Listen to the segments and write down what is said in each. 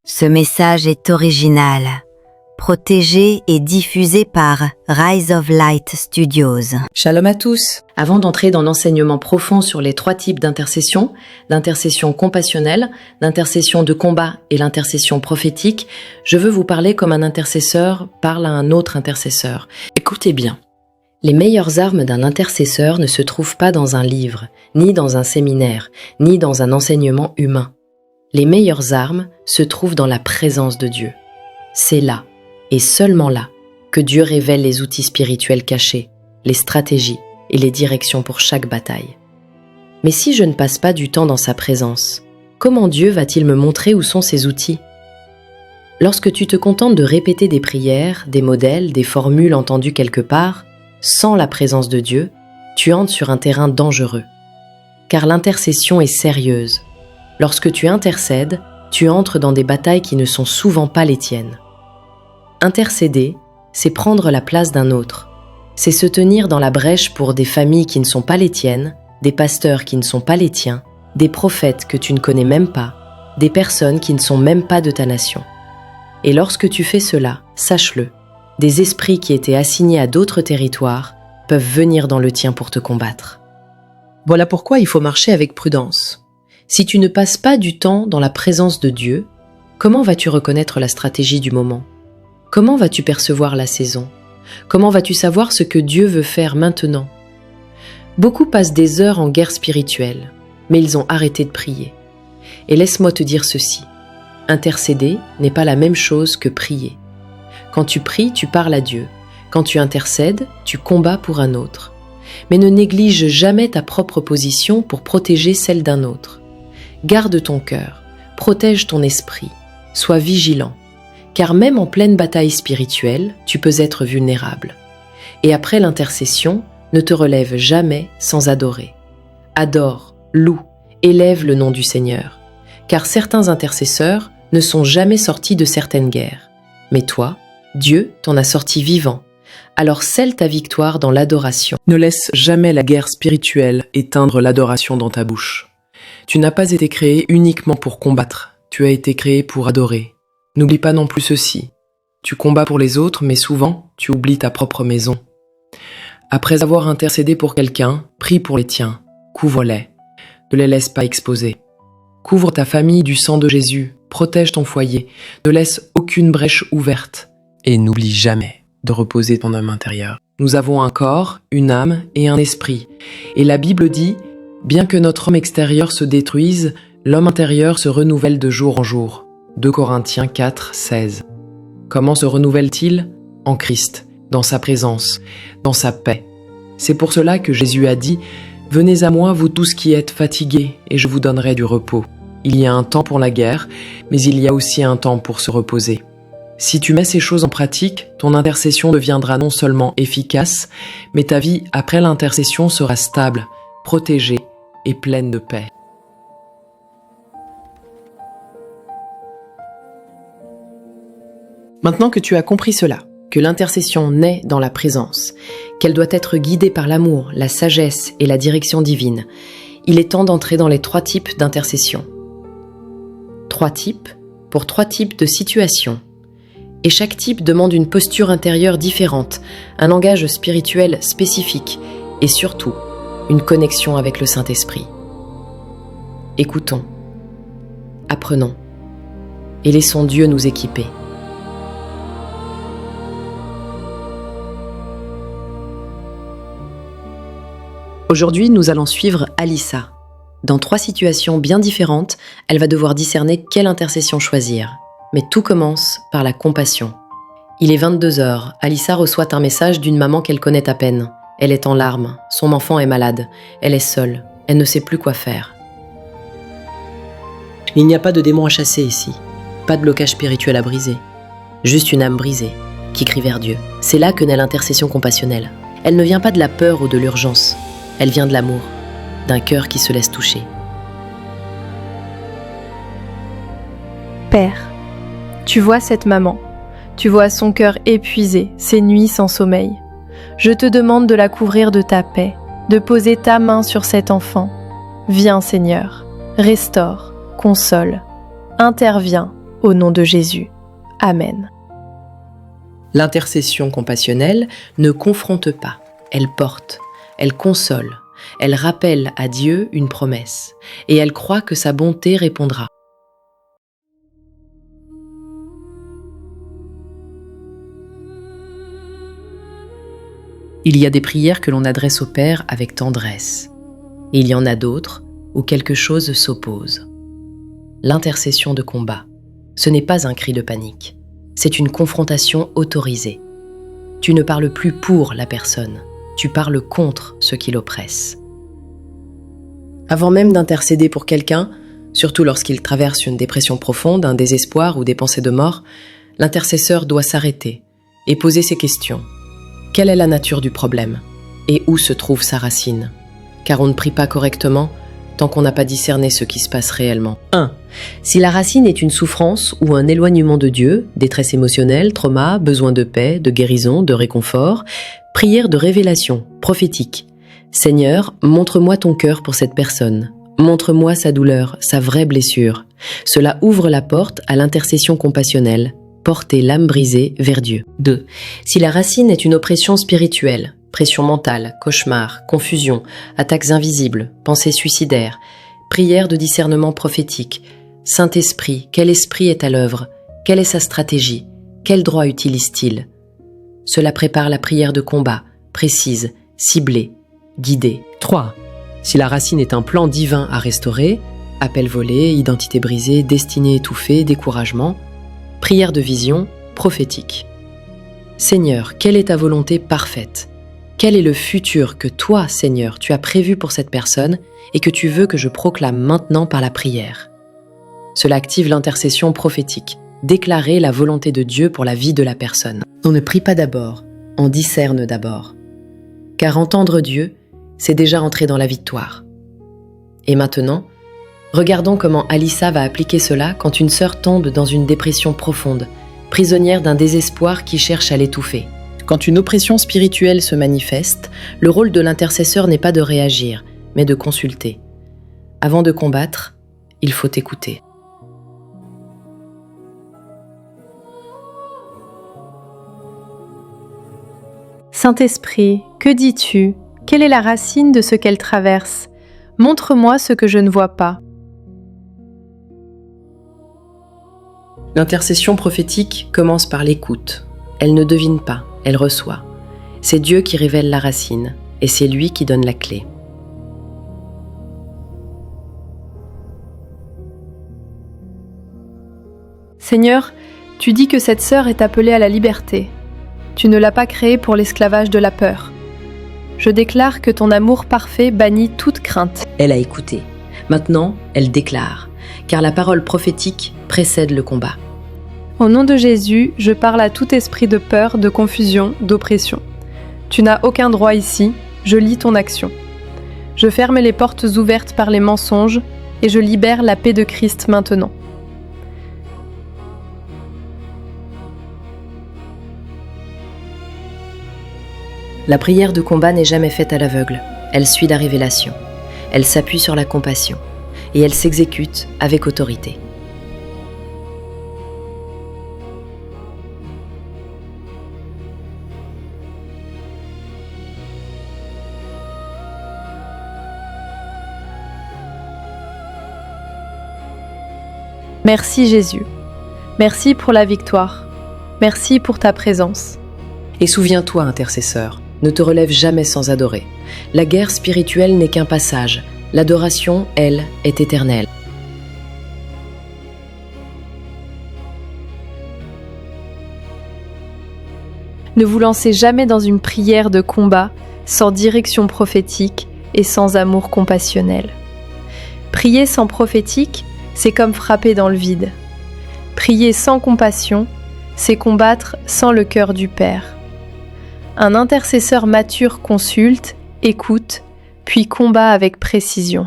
Ce message est original, protégé et diffusé par Rise of Light Studios. Shalom à tous. Avant d'entrer dans l'enseignement profond sur les 3 types d'intercession, l'intercession compassionnelle, l'intercession de combat et l'intercession prophétique, je veux vous parler comme un intercesseur parle à un autre intercesseur. Écoutez bien. Les meilleures armes d'un intercesseur ne se trouvent pas dans un livre, ni dans un séminaire, ni dans un enseignement humain. Les meilleures armes se trouvent dans la présence de Dieu. C'est là, et seulement là, que Dieu révèle les outils spirituels cachés, les stratégies et les directions pour chaque bataille. Mais si je ne passe pas du temps dans sa présence, comment Dieu va-t-il me montrer où sont ses outils ? Lorsque tu te contentes de répéter des prières, des modèles, des formules entendues quelque part, sans la présence de Dieu, tu entres sur un terrain dangereux. Car l'intercession est sérieuse. Lorsque tu intercèdes, tu entres dans des batailles qui ne sont souvent pas les tiennes. Intercéder, c'est prendre la place d'un autre. C'est se tenir dans la brèche pour des familles qui ne sont pas les tiennes, des pasteurs qui ne sont pas les tiens, des prophètes que tu ne connais même pas, des personnes qui ne sont même pas de ta nation. Et lorsque tu fais cela, sache-le, des esprits qui étaient assignés à d'autres territoires peuvent venir dans le tien pour te combattre. Voilà pourquoi il faut marcher avec prudence. Si tu ne passes pas du temps dans la présence de Dieu, comment vas-tu reconnaître la stratégie du moment ? Comment vas-tu percevoir la saison ? Comment vas-tu savoir ce que Dieu veut faire maintenant ? Beaucoup passent des heures en guerre spirituelle, mais ils ont arrêté de prier. Et laisse-moi te dire ceci, intercéder n'est pas la même chose que prier. Quand tu pries, tu parles à Dieu. Quand tu intercèdes, tu combats pour un autre. Mais ne néglige jamais ta propre position pour protéger celle d'un autre. Garde ton cœur, protège ton esprit, sois vigilant, car même en pleine bataille spirituelle, tu peux être vulnérable. Et après l'intercession, ne te relève jamais sans adorer. Adore, loue, élève le nom du Seigneur, car certains intercesseurs ne sont jamais sortis de certaines guerres. Mais toi, Dieu t'en a sorti vivant. Alors scelle ta victoire dans l'adoration. Ne laisse jamais la guerre spirituelle éteindre l'adoration dans ta bouche. Tu n'as pas été créé uniquement pour combattre, tu as été créé pour adorer. N'oublie pas non plus ceci. Tu combats pour les autres, mais souvent, tu oublies ta propre maison. Après avoir intercédé pour quelqu'un, prie pour les tiens, couvre-les. Ne les laisse pas exposer. Couvre ta famille du sang de Jésus, protège ton foyer, ne laisse aucune brèche ouverte. Et n'oublie jamais de reposer ton homme intérieur. Nous avons un corps, une âme et un esprit. Et la Bible dit, bien que notre homme extérieur se détruise, l'homme intérieur se renouvelle de jour en jour. 2 Corinthiens 4, 16. Comment se renouvelle-t-il ? En Christ, dans sa présence, dans sa paix. C'est pour cela que Jésus a dit « Venez à moi, vous tous qui êtes fatigués, et je vous donnerai du repos. » Il y a un temps pour la guerre, mais il y a aussi un temps pour se reposer. Si tu mets ces choses en pratique, ton intercession deviendra non seulement efficace, mais ta vie après l'intercession sera stable, protégée et pleine de paix. Maintenant que tu as compris cela, que l'intercession naît dans la présence, qu'elle doit être guidée par l'amour, la sagesse et la direction divine, il est temps d'entrer dans les 3 types d'intercession. 3 types pour 3 types de situations. Et chaque type demande une posture intérieure différente, un langage spirituel spécifique et surtout, une connexion avec le Saint-Esprit. Écoutons, apprenons et laissons Dieu nous équiper. Aujourd'hui, nous allons suivre Alissa. Dans 3 situations bien différentes, elle va devoir discerner quelle intercession choisir. Mais tout commence par la compassion. Il est 22h, Alissa reçoit un message d'une maman qu'elle connaît à peine. Elle est en larmes, son enfant est malade, elle est seule, elle ne sait plus quoi faire. Il n'y a pas de démon à chasser ici, pas de blocage spirituel à briser, juste une âme brisée qui crie vers Dieu. C'est là que naît l'intercession compassionnelle. Elle ne vient pas de la peur ou de l'urgence, elle vient de l'amour, d'un cœur qui se laisse toucher. Père, tu vois cette maman, tu vois son cœur épuisé, ses nuits sans sommeil. Je te demande de la couvrir de ta paix, de poser ta main sur cet enfant. Viens Seigneur, restaure, console, interviens Au nom de Jésus. Amen. L'intercession compassionnelle ne confronte pas, elle porte, elle console, elle rappelle à Dieu une promesse, et elle croit que sa bonté répondra. Il y a des prières que l'on adresse au Père avec tendresse, et il y en a d'autres où quelque chose s'oppose. L'intercession de combat, ce n'est pas un cri de panique, c'est une confrontation autorisée. Tu ne parles plus pour la personne, tu parles contre ce qui l'oppresse. Avant même d'intercéder pour quelqu'un, surtout lorsqu'il traverse une dépression profonde, un désespoir ou des pensées de mort, l'intercesseur doit s'arrêter et poser ces questions. Quelle est la nature du problème? Et où se trouve sa racine? Car on ne prie pas correctement tant qu'on n'a pas discerné ce qui se passe réellement. 1. Si la racine est une souffrance ou un éloignement de Dieu, détresse émotionnelle, trauma, besoin de paix, de guérison, de réconfort, prière de révélation, prophétique. Seigneur, montre-moi ton cœur pour cette personne. Montre-moi sa douleur, sa vraie blessure. Cela ouvre la porte à l'intercession compassionnelle. Porter l'âme brisée vers Dieu. 2. Si la racine est une oppression spirituelle, pression mentale, cauchemar, confusion, attaques invisibles, pensées suicidaires, prière de discernement prophétique, Saint-Esprit, quel esprit est à l'œuvre? Quelle est sa stratégie? Quel droit utilise-t-il? Cela prépare la prière de combat, précise, ciblée, guidée. 3. Si la racine est un plan divin à restaurer, appel volé, identité brisée, destinée étouffée, découragement, prière de vision, prophétique. Seigneur, quelle est ta volonté parfaite? Quel est le futur que toi, Seigneur, tu as prévu pour cette personne et que tu veux que je proclame maintenant par la prière? Cela active l'intercession prophétique, déclarer la volonté de Dieu pour la vie de la personne. On ne prie pas d'abord, on discerne d'abord. Car entendre Dieu, c'est déjà entrer dans la victoire. Et maintenant, regardons comment Alissa va appliquer cela quand une sœur tombe dans une dépression profonde, prisonnière d'un désespoir qui cherche à l'étouffer. Quand une oppression spirituelle se manifeste, le rôle de l'intercesseur n'est pas de réagir, mais de consulter. Avant de combattre, il faut écouter. Saint-Esprit, que dis-tu? Quelle est la racine de ce qu'elle traverse? Montre-moi ce que je ne vois pas. L'intercession prophétique commence par l'écoute. Elle ne devine pas, elle reçoit. C'est Dieu qui révèle la racine, et c'est lui qui donne la clé. Seigneur, tu dis que cette sœur est appelée à la liberté. Tu ne l'as pas créée pour l'esclavage de la peur. Je déclare que ton amour parfait bannit toute crainte. Elle a écouté. Maintenant, elle déclare, car la parole prophétique précède le combat. Au nom de Jésus, je parle à tout esprit de peur, de confusion, d'oppression. Tu n'as aucun droit ici, je lis ton action. Je ferme les portes ouvertes par les mensonges et je libère la paix de Christ maintenant. La prière de combat n'est jamais faite à l'aveugle. Elle suit la révélation. Elle s'appuie sur la compassion. Et elle s'exécute avec autorité. Merci Jésus. Merci pour la victoire. Merci pour ta présence. Et souviens-toi, intercesseur, ne te relève jamais sans adorer. La guerre spirituelle n'est qu'un passage. L'adoration, elle, est éternelle. Ne vous lancez jamais dans une prière de combat sans direction prophétique et sans amour compassionnel. Prier sans prophétique, c'est comme frapper dans le vide. Prier sans compassion, c'est combattre sans le cœur du Père. Un intercesseur mature consulte, écoute, puis combat avec précision.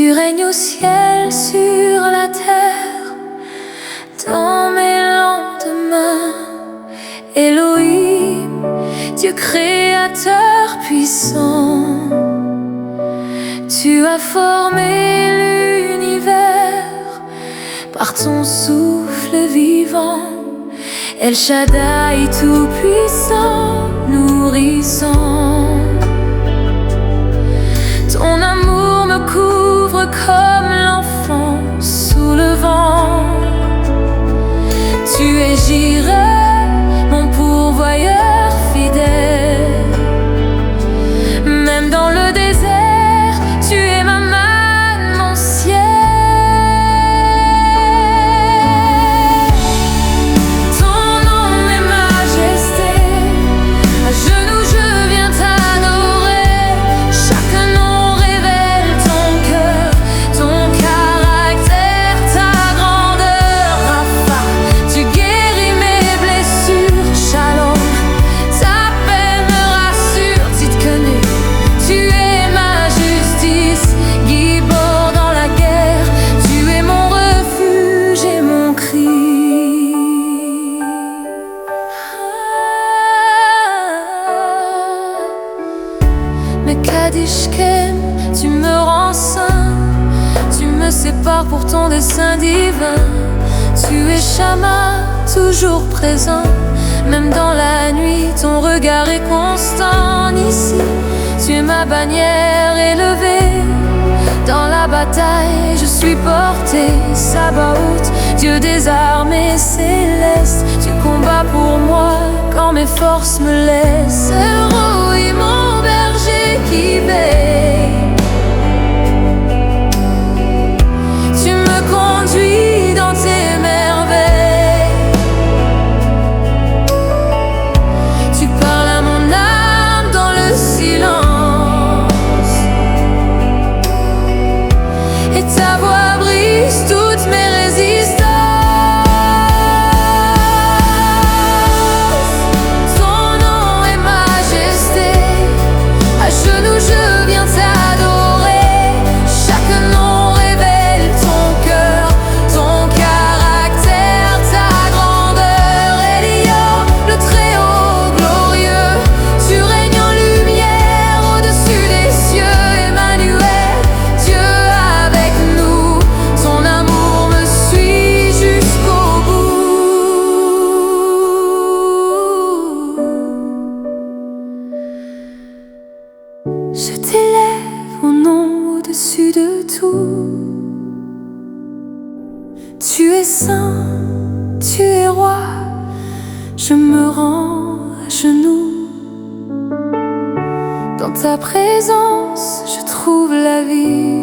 Tu règnes au ciel, sur la terre, dans mes lendemains. Elohim, Dieu créateur puissant, tu as formé l'univers par ton souffle vivant. El Shaddai tout-puissant, nourrissant. Ton amour me couvre comme l'enfant sous le vent. Tu es Jireh, mon pourvoyeur fidèle. Même dans le désert, tu es ma manne, mon ciel. Ton nom est majesté, à genoux je viens t'adorer. Chaque nom révèle ton cœur, ton caractère, ta grandeur. Rapha, tu guéris mes blessures. Shalom, ta paix me rassure. Tzidkenu, tu es ma justice. Gibor dans la guerre, tu es mon refuge et mon cri. Mais Kadishkem, tu me rends saint. Tu me sépares pour ton dessein divin. Tu es Shama, toujours présent. Même dans la nuit, ton regard est constant. Ici, tu es ma bannière élevée. Dans la bataille, je suis porté. Sabaoth, Dieu des armées célestes. Tu combats pour moi quand mes forces me laissent. Elrohi, mon berger qui veille. Tu me conduis dans tes merveilles. Tu parles à mon âme dans le silence. Et ta voix brise toutes mes résistances. Ton nom est majesté, à genoux je viens t'adorer. Chaque nom révèle ton cœur, ton caractère, ta grandeur. Elion, le Très-Haut glorieux, tu règnes en lumière au-dessus des cieux. Emmanuel, Dieu avec nous, ton amour me suit jusqu'au bout. Je t'élève au nom au-dessus de tout. Tu es saint, tu es roi. Je me rends à genoux. Dans ta présence, je trouve la vie.